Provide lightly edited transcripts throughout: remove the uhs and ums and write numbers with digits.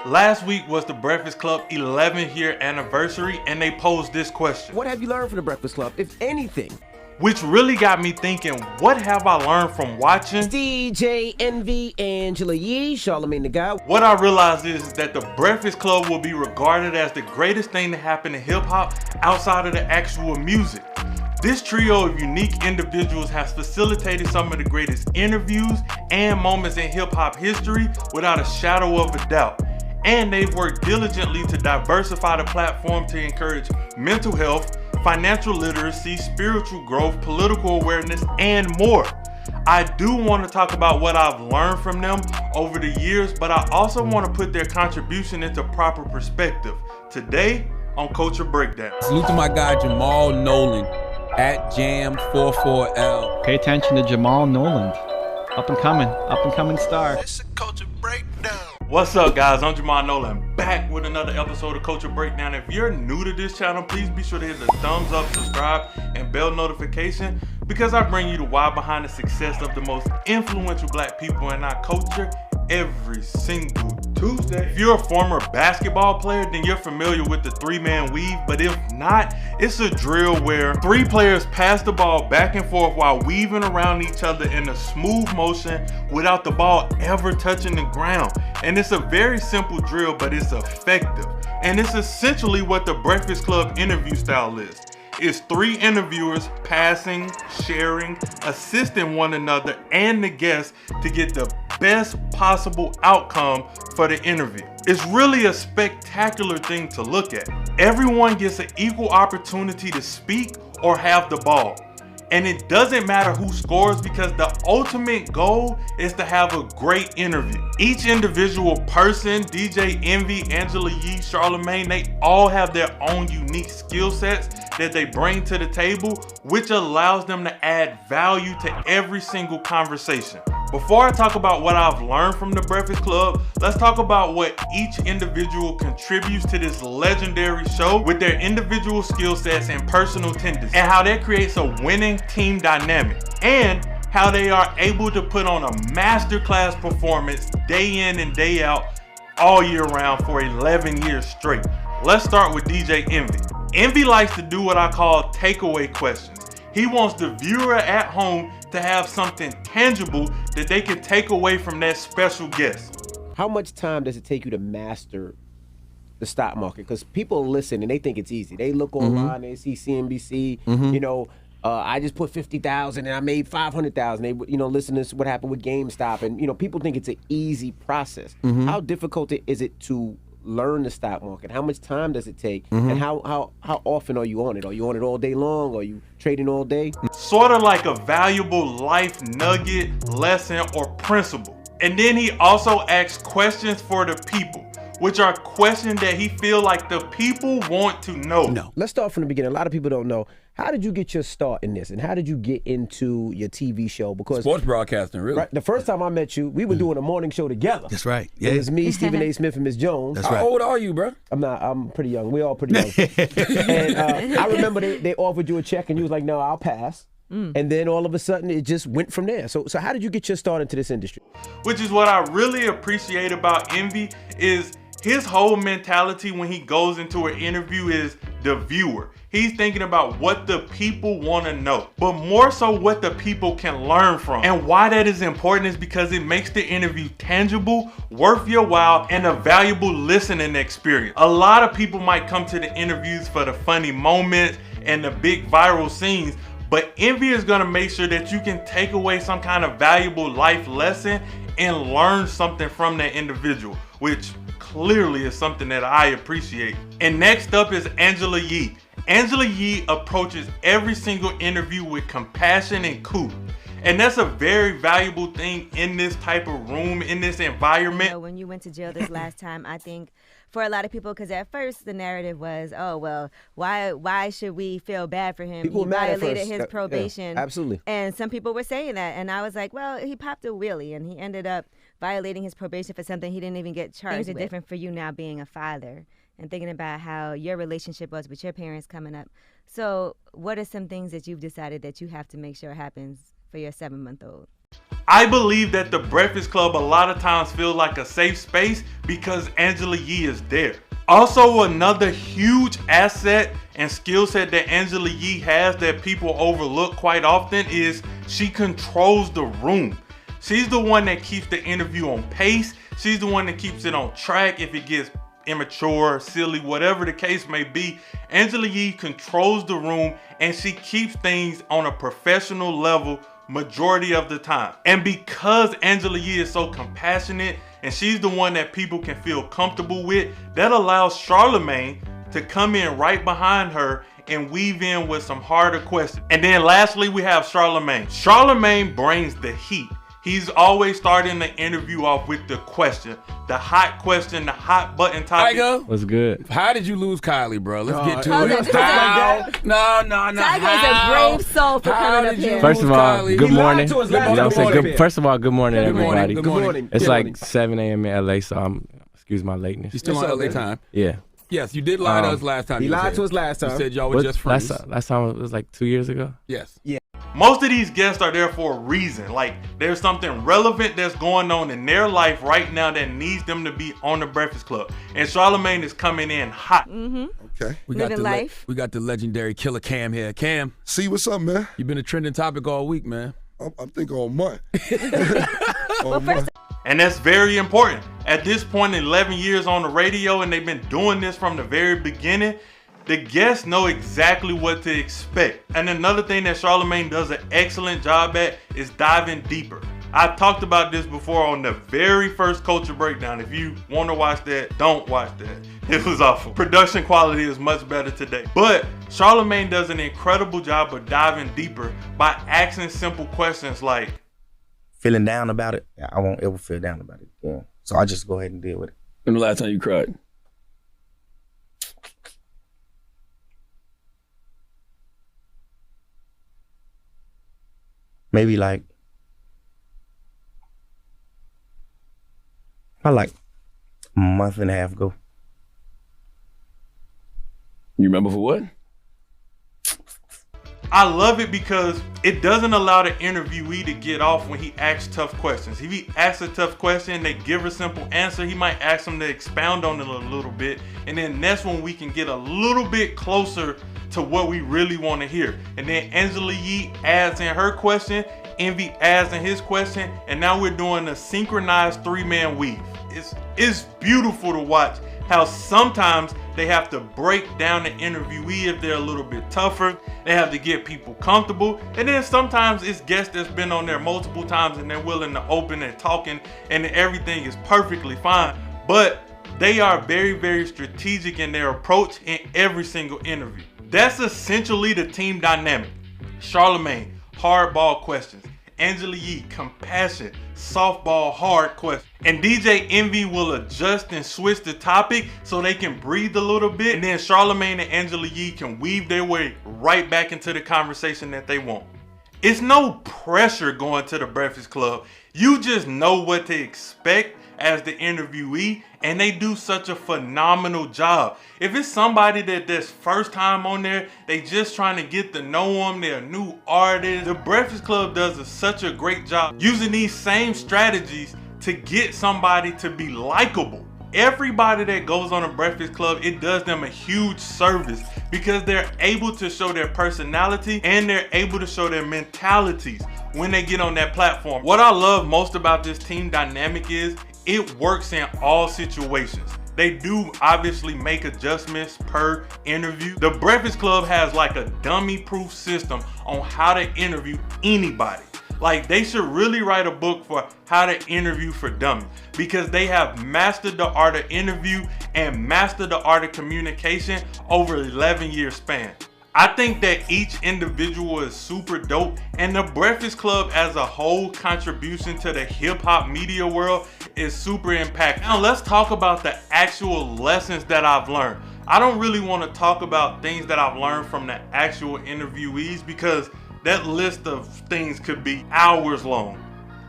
Last week was the Breakfast Club 11th year anniversary, and they posed this question. What have you learned from the Breakfast Club, if anything? Which really got me thinking, what have I learned from watching? DJ Envy, Angela Yee, Charlamagne the God. What I realized is that the Breakfast Club will be regarded as the greatest thing to happen to hip hop outside of the actual music. This trio of unique individuals has facilitated some of the greatest interviews and moments in hip hop history without a shadow of a doubt. And they've worked diligently to diversify the platform to encourage mental health, financial literacy, spiritual growth, political awareness, and more. I do want to talk about what I've learned from them over the years, but I also want to put their contribution into proper perspective. Today on Culture Breakdown. Salute to my guy Jamal Nolan at Jam44L. Pay attention to Jamal Nolan. Up and coming star. It's a Culture Breakdown. What's up, guys? I'm Jamal Nolan, back with another episode of Culture Breakdown. If you're new to this channel, please be sure to hit the thumbs up, subscribe, and bell notification, because I bring you the why behind the success of the most influential black people in our culture every single Tuesday. If you're a former basketball player, then you're familiar with the three-man weave, but if not, it's a drill where three players pass the ball back and forth while weaving around each other in a smooth motion without the ball ever touching the ground. And it's a very simple drill, but it's effective. And it's essentially what the Breakfast Club interview style is. It's three interviewers passing, sharing, assisting one another and the guests to get the best possible outcome for the interview. It's really a spectacular thing to look at. Everyone gets an equal opportunity to speak or have the ball. And it doesn't matter who scores, because the ultimate goal is to have a great interview. Each individual person, DJ Envy, Angela Yee, Charlamagne, they all have their own unique skill sets that they bring to the table, which allows them to add value to every single conversation. Before I talk about what I've learned from the Breakfast Club, let's talk about what each individual contributes to this legendary show with their individual skill sets and personal tendencies, and how that creates a winning team dynamic, and how they are able to put on a masterclass performance day in and day out all year round for 11 years straight. Let's start with DJ Envy. Envy likes to do what I call takeaway questions. He wants the viewer at home to have something tangible that they can take away from that special guest. How much time does it take you to master the stock market? Because people listen and they think it's easy. They look online, they see CNBC, I just put 50,000 and I made 500,000. They, listen to what happened with GameStop, and people think it's an easy process. How difficult is it to learn the stock market? How much time does it take? And how often are you on it? Are you on it all day long? Are you trading all day? Sort of like a valuable life nugget, lesson, or principle. And then he also asks questions for the people, which are questions that he feel like the people want to know. Let's start from the beginning. A lot of people don't know. How did you get your start in this? And how did you get into your TV show? Because Sports broadcasting, really. Right, the first time I met you, we were doing a morning show together. That's right. Yeah. It was me, Stephen A. Smith, and Miss Jones. That's How right. old are you, bro? I'm pretty young. We're all pretty young. And I remember they offered you a check and you was like, no, I'll pass. And then all of a sudden it just went from there. So how did you get your start into this industry? Which is what I really appreciate about Envy, is his whole mentality when he goes into an interview is the viewer. He's thinking about what the people want to know, but more so what the people can learn from. And why that is important is because it makes the interview tangible, worth your while, and a valuable listening experience. A lot of people might come to the interviews for the funny moments and the big viral scenes, but Envy is going to make sure that you can take away some kind of valuable life lesson and learn something from that individual, which clearly is something that I appreciate. And next up is Angela Yee. Angela Yee approaches every single interview with compassion and cool. And that's a very valuable thing in this type of room, in this environment. When you went to jail this last time, I think for a lot of people, because at first the narrative was, oh, well, why should we feel bad for him? People he were mad at violated first. his probation. Yeah, absolutely. And some people were saying that. And I was like, well, he popped a wheelie and he ended up violating his probation for something he didn't even get charged with. Things are different for you now being a father and thinking about how your relationship was with your parents coming up. So what are some things that you've decided that you have to make sure happens for your 7-month-old? I believe that the Breakfast Club a lot of times feel like a safe space because Angela Yee is there. Also, another huge asset and skill set that Angela Yee has that people overlook quite often is she controls the room. She's the one that keeps the interview on pace. She's the one that keeps it on track if it gets immature, silly, whatever the case may be. Angela Yee controls the room and she keeps things on a professional level majority of the time. And because Angela Yee is so compassionate and she's the one that people can feel comfortable with, that allows Charlamagne to come in right behind her and weave in with some harder questions. And then lastly, we have Charlamagne. Charlamagne brings the heat. He's always starting the interview off with the question, the hot question, the hot button topic. Tiger, What's good? how did you lose Kylie, bro? Let's get to Okay, it. because How? No. Tiger's a brave soul for How coming up did you here. First of all, Kylie. good He lied morning. to us You last know what I'm time saying? we were Good, here. first of all, good morning, Good morning. everybody. Good Good morning. morning. It's Good like morning. 7 a.m. in LA, so excuse my lateness. He's still It's on all LA good. time. Yeah. Yes, you did lie to us last time. He you was lied to here. us last You time. said y'all were What- just friends. last time it was like 2 years ago. Yes. Most of these guests are there for a reason. Like there's something relevant that's going on in their life right now that needs them to be on the Breakfast Club. And Charlamagne is coming in hot. Okay. We got Living life. we got the legendary Killer Cam here. Cam, See what's up, man? you've been a trending topic all week, man. I'm thinking all month. Well, first, And that's very important. At this point, 11 years on the radio, and they've been doing this from the very beginning, the guests know exactly what to expect. And another thing that Charlamagne does an excellent job at is diving deeper. I talked about this before on the very first Culture Breakdown. If you want to watch that, don't watch that. It was awful. Production quality is much better today. But Charlamagne does an incredible job of diving deeper by asking simple questions like, feeling down about it, I won't ever feel down about it. Yeah. So I just go ahead and deal with it. When the last time you cried? Maybe like, probably like a month and a half ago. You remember for what? I love it because it doesn't allow the interviewee to get off when he asks tough questions. If he asks a tough question, they give a simple answer, he might ask them to expound on it a little bit. And then that's when we can get a little bit closer to what we really want to hear. And then Angela Yee adds in her question, Envy adds in his question, and now we're doing a synchronized 3-man weave. It's beautiful to watch how sometimes they have to break down the interviewee if they're a little bit tougher. They have to get people comfortable. And then sometimes it's guests that's been on there multiple times and they're willing to open and talking and everything is perfectly fine. But they are very, very strategic in their approach in every single interview. That's essentially the team dynamic. Charlamagne, hardball questions. Angela Yee, compassion, softball, hard questions. And DJ Envy will adjust and switch the topic so they can breathe a little bit. And then Charlamagne and Angela Yee can weave their way right back into the conversation that they want. It's no pressure going to the Breakfast Club. You just know what to expect as the interviewee, and they do such a phenomenal job. If it's somebody that's first time on there, they just trying to get to know them, they're a new artist, the Breakfast Club does such a great job using these same strategies to get somebody to be likable. Everybody that goes on a Breakfast Club, it does them a huge service because they're able to show their personality and they're able to show their mentalities when they get on that platform. What I love most about this team dynamic is it works in all situations. They do obviously make adjustments per interview. The Breakfast Club has like a dummy-proof system on how to interview anybody. Like they should really write a book for how to interview for dummies because they have mastered the art of interview and mastered the art of communication over 11-year span. I think that each individual is super dope and the Breakfast Club as a whole contribution to the hip hop media world is super impactful. Now let's talk about the actual lessons that I've learned. I don't really want to talk about things that I've learned from the actual interviewees because that list of things could be hours long.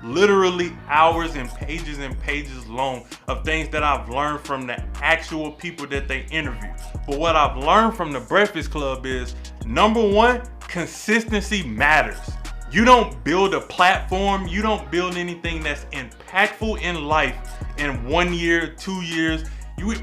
Literally hours and pages long of things that I've learned from the actual people that they interview. But what I've learned from the Breakfast Club is, number one, consistency matters. You don't build a platform, you don't build anything that's impactful in life in 1 year, 2 years.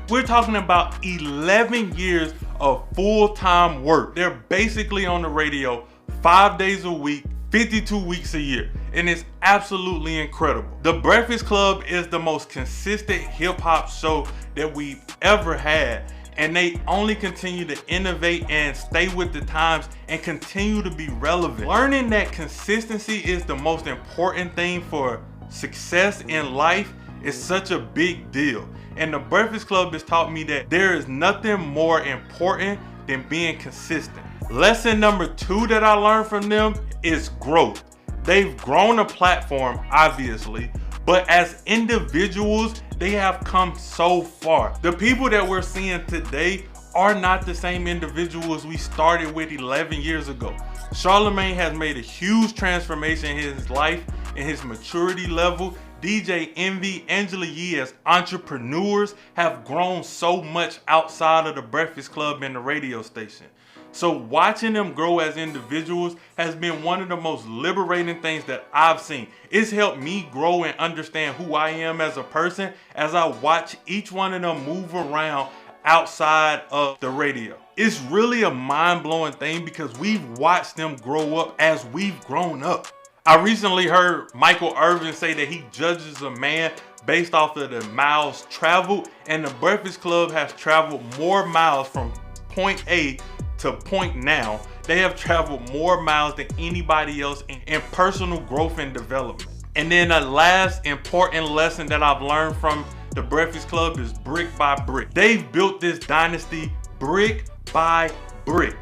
We're talking about 11 years of full-time work. They're basically on the radio 5 days a week, 52 weeks a year, and it's absolutely incredible. The Breakfast Club is the most consistent hip-hop show that we've ever had, and they only continue to innovate and stay with the times and continue to be relevant. Learning that consistency is the most important thing for success in life is such a big deal. And the Breakfast Club has taught me that there is nothing more important than being consistent. Lesson number 2 that I learned from them is growth. They've grown a platform, obviously, but as individuals, they have come so far. The people that we're seeing today are not the same individuals we started with 11 years ago. Charlamagne has made a huge transformation in his life and his maturity level. DJ Envy, Angela Yee as entrepreneurs have grown so much outside of the Breakfast Club and the radio station. So watching them grow as individuals has been one of the most liberating things that I've seen. It's helped me grow and understand who I am as a person as I watch each one of them move around outside of the radio. It's really a mind-blowing thing because we've watched them grow up as we've grown up. I recently heard Michael Irvin say that he judges a man based off of the miles traveled, and the Breakfast Club has traveled more miles from point A to point now. They have traveled more miles than anybody else in personal growth and development. And then the last important lesson that I've learned from the Breakfast Club is brick by brick. They've built this dynasty brick by brick.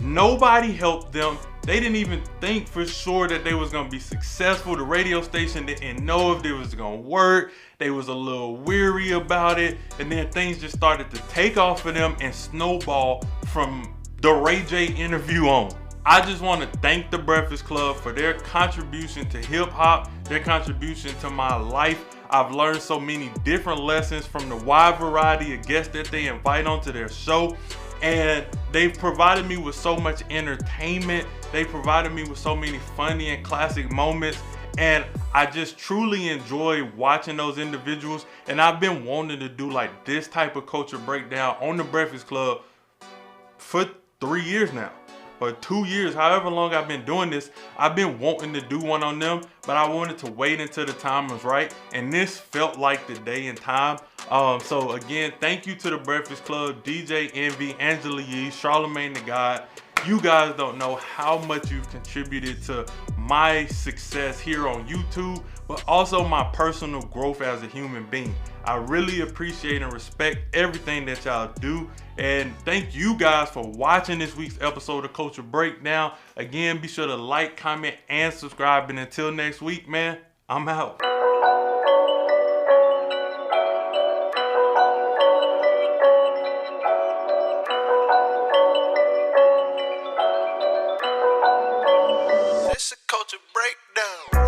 Nobody helped them. They didn't even think for sure that they was gonna be successful. The radio station didn't know if it was gonna work. They was a little weary about it. And then things just started to take off for them and snowball from the Ray J interview on. I just wanna thank the Breakfast Club for their contribution to hip hop, their contribution to my life. I've learned so many different lessons from the wide variety of guests that they invite onto their show. And they've provided me with so much entertainment. They provided me with so many funny and classic moments. And I just truly enjoy watching those individuals. And I've been wanting to do like this type of culture breakdown on the Breakfast Club for 3 years now. Or 2 years, however long I've been doing this. I've been wanting to do one on them, but I wanted to wait until the time was right. And this felt like the day and time. So again, thank you to the Breakfast Club, DJ Envy, Angela Yee, Charlamagne the God. You guys don't know how much you've contributed to my success here on YouTube, but also my personal growth as a human being. I really appreciate and respect everything that y'all do. And thank you guys for watching this week's episode of Culture Breakdown. Again, be sure to like, comment, and subscribe. And until next week, man, I'm out. It's a culture breakdown.